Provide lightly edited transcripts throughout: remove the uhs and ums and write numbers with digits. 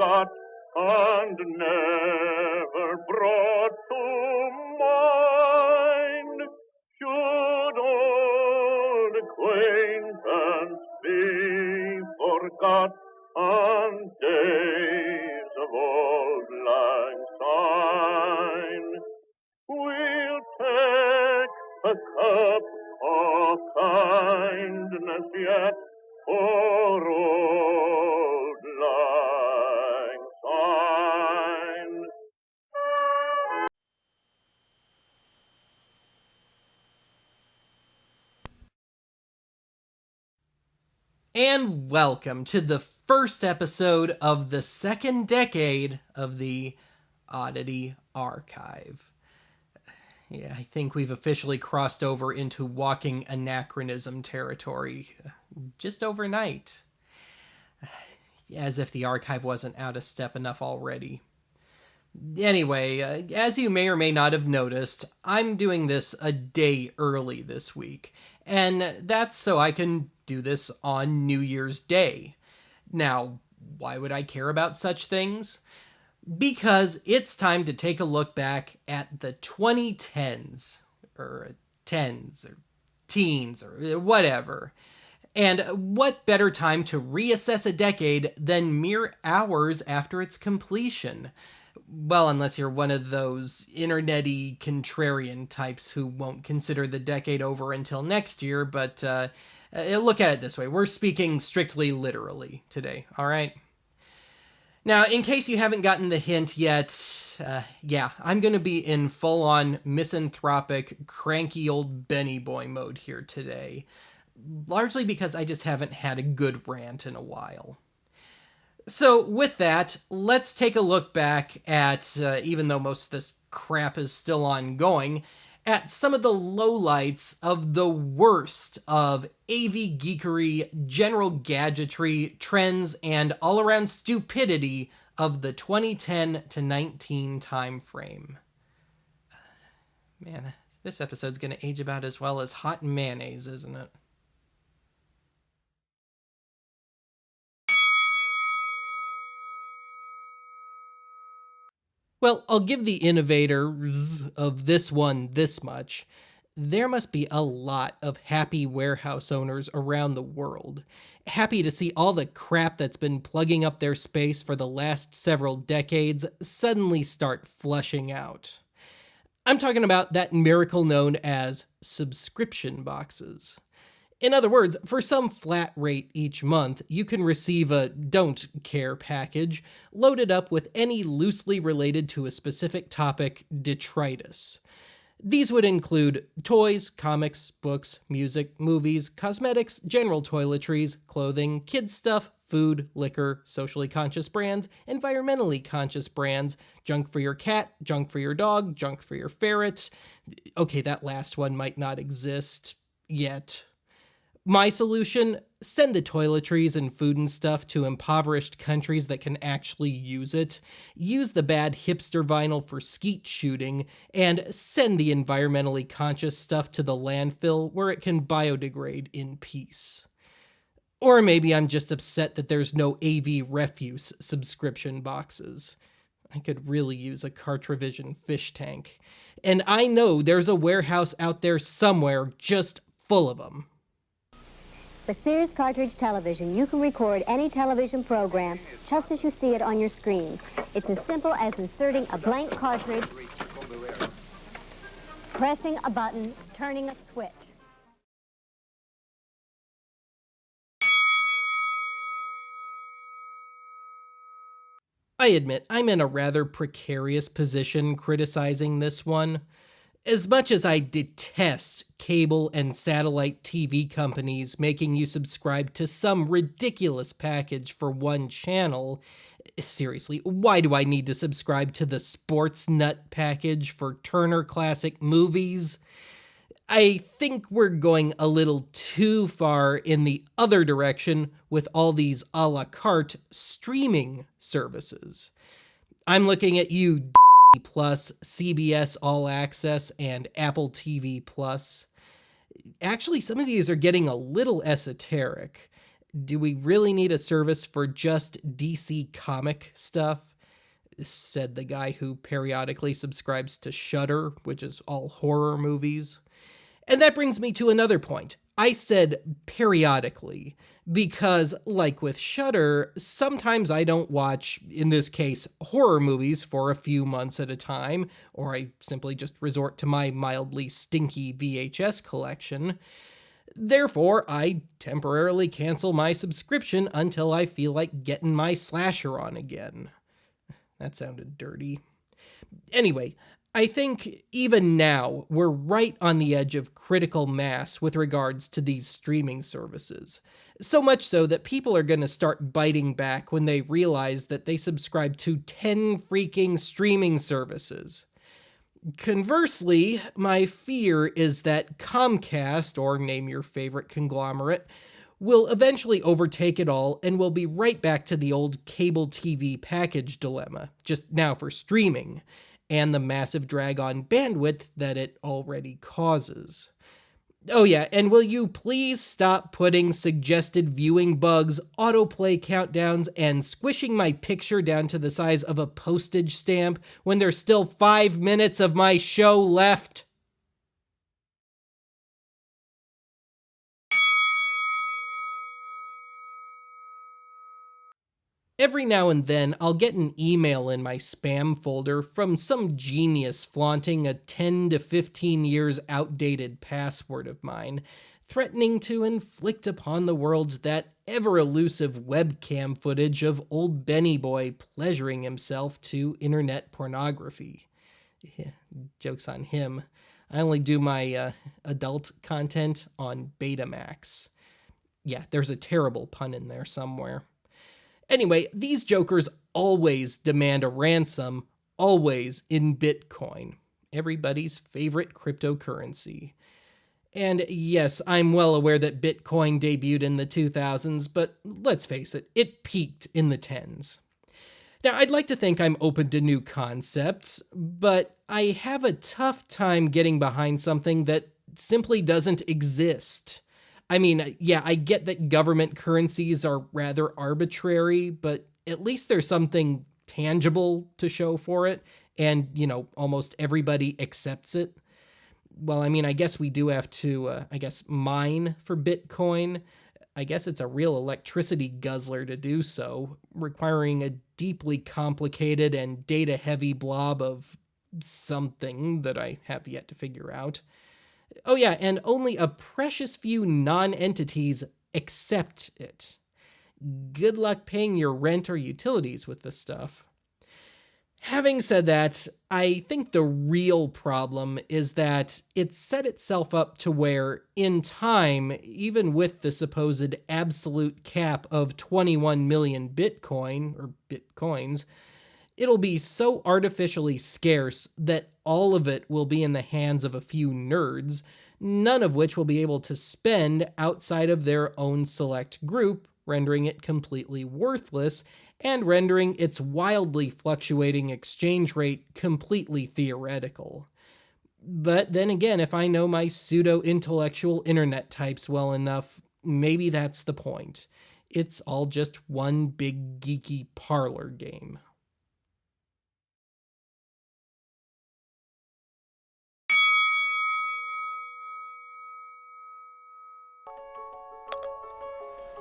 forgot and never brought to mind. Should old acquaintance be forgot and days of old lang syne, we'll take a cup of kindness yet for old lang syne. And welcome to the first episode of the second decade of the Oddity Archive. Yeah, I think we've officially crossed over into walking anachronism territory just overnight. As if the archive wasn't out of step enough already. Anyway, as you may or may not have noticed, I'm doing this a day early this week, and that's so I can do this on New Year's Day. Now, why would I care about such things? Because it's time to take a look back at the 2010s, or 10s, or teens, or whatever. And what better time to reassess a decade than mere hours after its completion? Well, unless you're one of those internet-y contrarian types who won't consider the decade over until next year, but look at it this way. We're speaking strictly literally today, all right? Now, in case you haven't gotten the hint yet, I'm going to be in full-on misanthropic, cranky old Benny Boy mode here today. Largely because I just haven't had a good rant in a while. So with that, let's take a look back at, even though most of this crap is still ongoing, at some of the lowlights of the worst of AV geekery, general gadgetry, trends, and all-around stupidity of the 2010 to 19 time frame. Man, this episode's gonna age about as well as hot mayonnaise, isn't it? Well, I'll give the innovators of this one this much. There must be a lot of happy warehouse owners around the world. Happy to see all the crap that's been plugging up their space for the last several decades suddenly start flushing out. I'm talking about that miracle known as subscription boxes. In other words, for some flat rate each month, you can receive a don't care package loaded up with any loosely related to a specific topic detritus. These would include toys, comics, books, music, movies, cosmetics, general toiletries, clothing, kids stuff, food, liquor, socially conscious brands, environmentally conscious brands, junk for your cat, junk for your dog, junk for your ferret. Okay, that last one might not exist yet. My solution? Send the toiletries and food and stuff to impoverished countries that can actually use it, use the bad hipster vinyl for skeet shooting, and send the environmentally conscious stuff to the landfill where it can biodegrade in peace. Or maybe I'm just upset that there's no AV refuse subscription boxes. I could really use a Cartridge fish tank. And I know there's a warehouse out there somewhere just full of them. With Sears Cartridge television, you can record any television program just as you see it on your screen. It's as simple as inserting a blank cartridge, pressing a button, turning a switch. I admit, I'm in a rather precarious position criticizing this one. As much as I detest cable and satellite TV companies making you subscribe to some ridiculous package for one channel, seriously, why do I need to subscribe to the Sports Nut package for Turner Classic Movies? I think we're going a little too far in the other direction with all these a la carte streaming services. I'm looking at you, Plus, CBS All Access, and Apple TV Plus. Actually, some of these are getting a little esoteric. Do we really need a service for just DC comic stuff? Said the guy who periodically subscribes to Shudder, which is all horror movies. And that brings me to another point. I said periodically, because like with Shudder, sometimes I don't watch, in this case, horror movies for a few months at a time, or I simply just resort to my mildly stinky VHS collection. Therefore, I temporarily cancel my subscription until I feel like getting my slasher on again. That sounded dirty. Anyway, I think even now we're right on the edge of critical mass with regards to these streaming services. So much so that people are going to start biting back when they realize that they subscribe to 10 freaking streaming services. Conversely, my fear is that Comcast, or name your favorite conglomerate, will eventually overtake it all and we'll be right back to the old cable TV package dilemma, just now for streaming, and the massive drag on bandwidth that it already causes. Oh yeah, and will you please stop putting suggested viewing bugs, autoplay countdowns, and squishing my picture down to the size of a postage stamp when there's still 5 minutes of my show left? Every now and then, I'll get an email in my spam folder from some genius flaunting a 10 to 15 years outdated password of mine, threatening to inflict upon the world that ever-elusive webcam footage of old Benny Boy pleasuring himself to internet pornography. Yeah, joke's on him. I only do my adult content on Betamax. Yeah, there's a terrible pun in there somewhere. Anyway, these jokers always demand a ransom, always in Bitcoin, everybody's favorite cryptocurrency. And yes, I'm well aware that Bitcoin debuted in the 2000s, but let's face it, it peaked in the 10s. Now, I'd like to think I'm open to new concepts, but I have a tough time getting behind something that simply doesn't exist. I mean, yeah, I get that government currencies are rather arbitrary, but at least there's something tangible to show for it, and, almost everybody accepts it. Well, I mean, I guess we do have to, mine for Bitcoin. I guess it's a real electricity guzzler to do so, requiring a deeply complicated and data-heavy blob of something that I have yet to figure out. Oh yeah, and only a precious few non-entities accept it. Good luck paying your rent or utilities with this stuff. Having said that, I think the real problem is that it's set itself up to where, in time, even with the supposed absolute cap of 21 million Bitcoin, or Bitcoins, it'll be so artificially scarce that all of it will be in the hands of a few nerds, none of which will be able to spend outside of their own select group, rendering it completely worthless and rendering its wildly fluctuating exchange rate completely theoretical. But then again, if I know my pseudo-intellectual internet types well enough, maybe that's the point. It's all just one big geeky parlor game.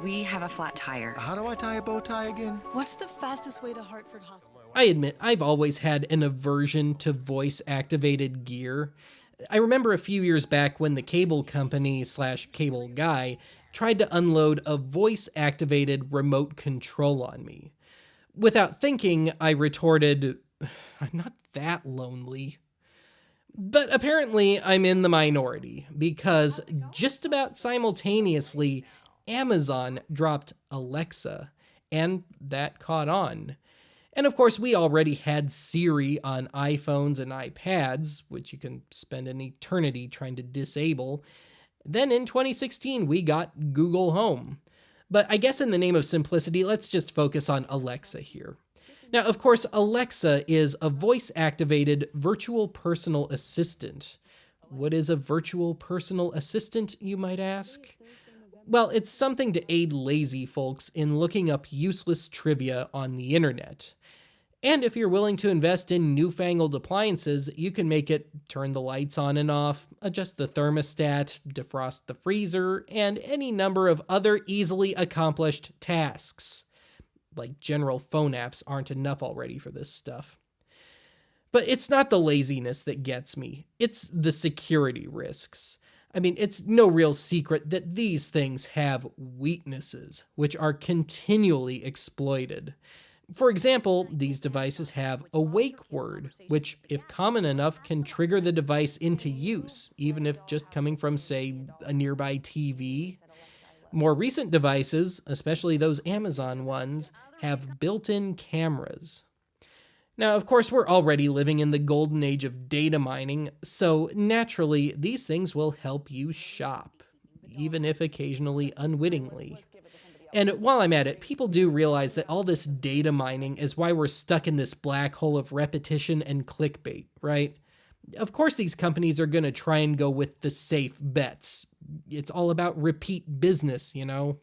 We have a flat tire. How do I tie a bow tie again? What's the fastest way to Hartford Hospital? I admit, I've always had an aversion to voice-activated gear. I remember a few years back when the cable company / cable guy tried to unload a voice-activated remote control on me. Without thinking, I retorted, "I'm not that lonely." But apparently I'm in the minority, because just about simultaneously, Amazon dropped Alexa, and that caught on. And of course, we already had Siri on iPhones and iPads, which you can spend an eternity trying to disable. Then in 2016, we got Google Home. But I guess in the name of simplicity, let's just focus on Alexa here. Now, of course, Alexa is a voice-activated virtual personal assistant. What is a virtual personal assistant, you might ask? Well, it's something to aid lazy folks in looking up useless trivia on the internet. And if you're willing to invest in newfangled appliances, you can make it turn the lights on and off, adjust the thermostat, defrost the freezer, and any number of other easily accomplished tasks. Like general phone apps aren't enough already for this stuff. But it's not the laziness that gets me, it's the security risks. I mean, it's no real secret that these things have weaknesses, which are continually exploited. For example, these devices have a wake word, which, if common enough, can trigger the device into use, even if just coming from, say, a nearby TV. More recent devices, especially those Amazon ones, have built-in cameras. Now, of course, we're already living in the golden age of data mining, so naturally, these things will help you shop, even if occasionally unwittingly. And while I'm at it, people do realize that all this data mining is why we're stuck in this black hole of repetition and clickbait, right? Of course, these companies are going to try and go with the safe bets. It's all about repeat business, you know?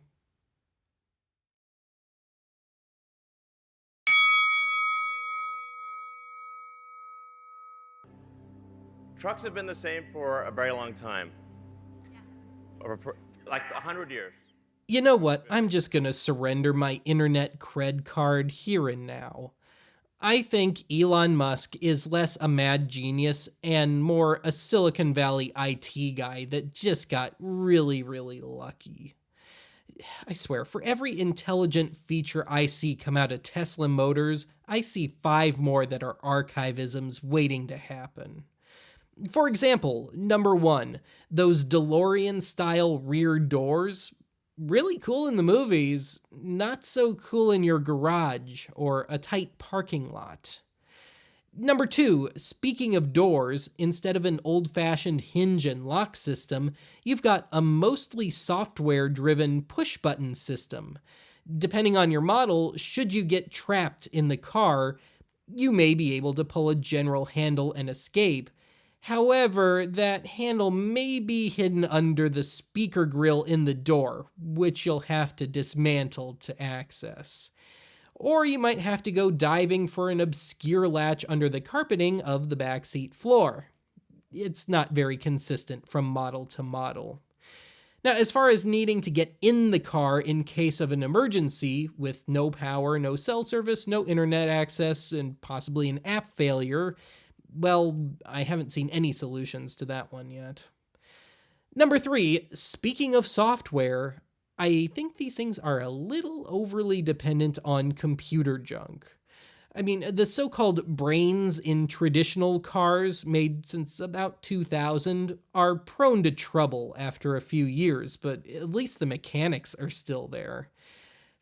Trucks have been the same for a very long time. Like 100 years. You know what? I'm just gonna surrender my internet cred card here and now. I think Elon Musk is less a mad genius and more a Silicon Valley IT guy that just got really, really lucky. I swear, for every intelligent feature I see come out of Tesla Motors, I see 5 more that are archivisms waiting to happen. For example, number 1, those DeLorean-style rear doors. Really cool in the movies, not so cool in your garage or a tight parking lot. Number 2, speaking of doors, instead of an old-fashioned hinge and lock system, you've got a mostly software-driven push-button system. Depending on your model, should you get trapped in the car, you may be able to pull a general handle and escape. However, that handle may be hidden under the speaker grill in the door, which you'll have to dismantle to access. Or you might have to go diving for an obscure latch under the carpeting of the backseat floor. It's not very consistent from model to model. Now, as far as needing to get in the car in case of an emergency, with no power, no cell service, no internet access, and possibly an app failure, well, I haven't seen any solutions to that one yet. Number 3, speaking of software, I think these things are a little overly dependent on computer junk. I mean, the so-called brains in traditional cars made since about 2000 are prone to trouble after a few years, but at least the mechanics are still there.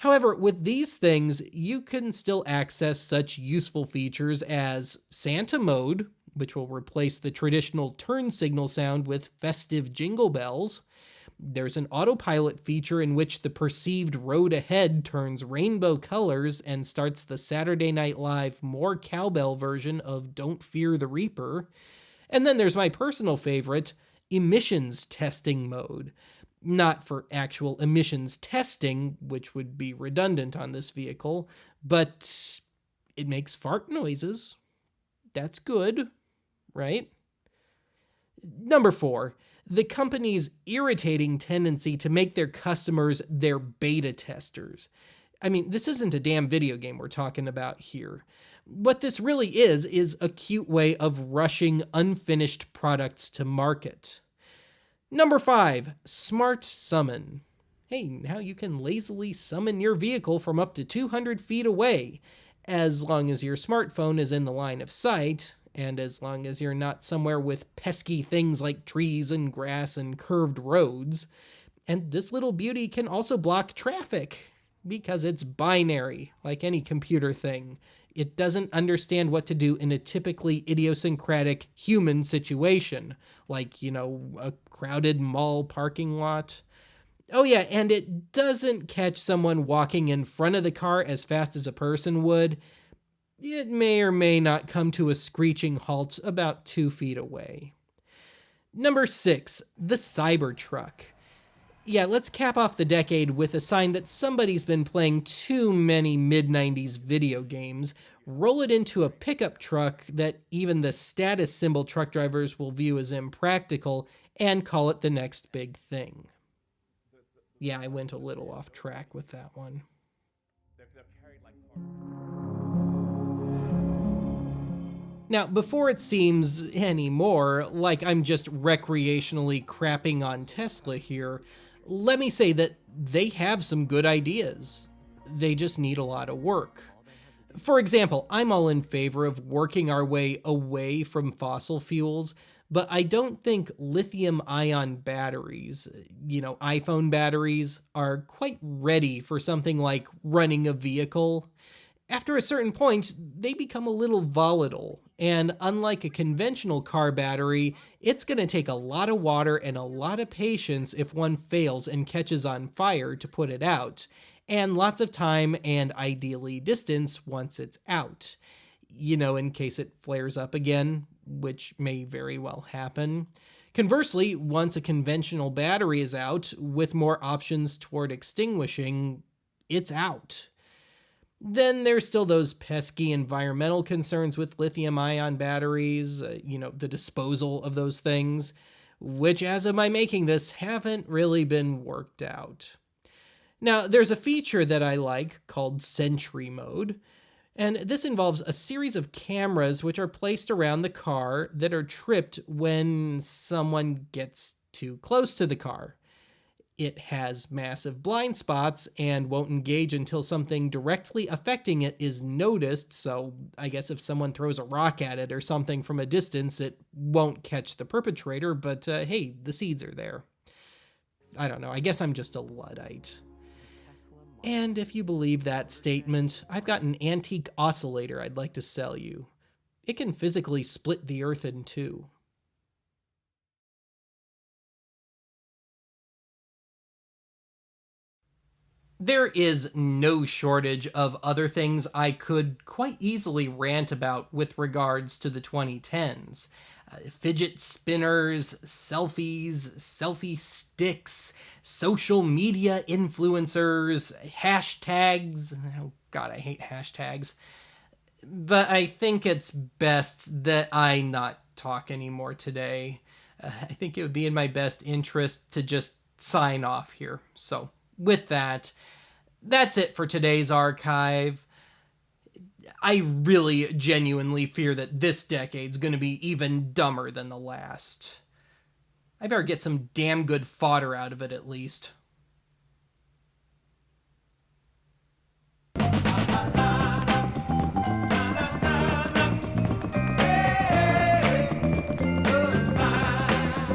However, with these things, you can still access such useful features as Santa Mode, which will replace the traditional turn signal sound with festive jingle bells. There's an autopilot feature in which the perceived road ahead turns rainbow colors and starts the Saturday Night Live more cowbell version of Don't Fear the Reaper. And then there's my personal favorite, emissions testing mode. Not for actual emissions testing, which would be redundant on this vehicle, but it makes fart noises. That's good, right? Number 4, the company's irritating tendency to make their customers their beta testers. I mean, this isn't a damn video game we're talking about here. What this really is a cute way of rushing unfinished products to market. Number 5, Smart Summon. Hey, now you can lazily summon your vehicle from up to 200 feet away, as long as your smartphone is in the line of sight, and as long as you're not somewhere with pesky things like trees and grass and curved roads. And this little beauty can also block traffic, because it's binary, like any computer thing. It doesn't understand what to do in a typically idiosyncratic human situation, like, a crowded mall parking lot. Oh yeah, and it doesn't catch someone walking in front of the car as fast as a person would. It may or may not come to a screeching halt about 2 feet away. Number 6, the Cybertruck. Yeah, let's cap off the decade with a sign that somebody's been playing too many mid-90s video games. Roll it into a pickup truck that even the status symbol truck drivers will view as impractical, and call it the next big thing. Yeah, I went a little off track with that one. Now, before it seems anymore like I'm just recreationally crapping on Tesla here, let me say that they have some good ideas. They just need a lot of work. For example, I'm all in favor of working our way away from fossil fuels, but I don't think lithium-ion batteries, iPhone batteries, are quite ready for something like running a vehicle. After a certain point, they become a little volatile, and unlike a conventional car battery, it's going to take a lot of water and a lot of patience if one fails and catches on fire to put it out, and lots of time and ideally distance once it's out. In case it flares up again, which may very well happen. Conversely, once a conventional battery is out, with more options toward extinguishing, it's out. Then there's still those pesky environmental concerns with lithium-ion batteries, the disposal of those things, which as of my making this haven't really been worked out. Now, there's a feature that I like called Sentry Mode, and this involves a series of cameras which are placed around the car that are tripped when someone gets too close to the car. It has massive blind spots and won't engage until something directly affecting it is noticed, so I guess if someone throws a rock at it or something from a distance, it won't catch the perpetrator, but hey, the seeds are there. I don't know, I guess I'm just a Luddite. And if you believe that statement, I've got an antique oscillator I'd like to sell you. It can physically split the earth in two. There is no shortage of other things I could quite easily rant about with regards to the 2010s. Fidget spinners, selfies, selfie sticks, social media influencers, hashtags. Oh God, I hate hashtags. But I think it's best that I not talk anymore today. I think it would be in my best interest to just sign off here. So, with that, that's it for today's archive. I really genuinely fear that this decade's going to be even dumber than the last. I better get some damn good fodder out of it at least.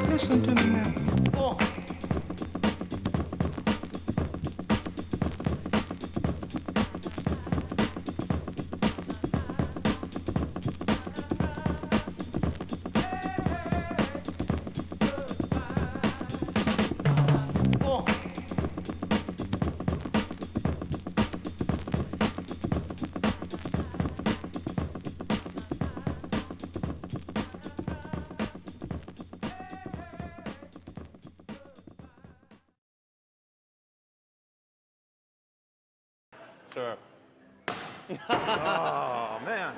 Listen to me now. Oh. Sure. Oh, man.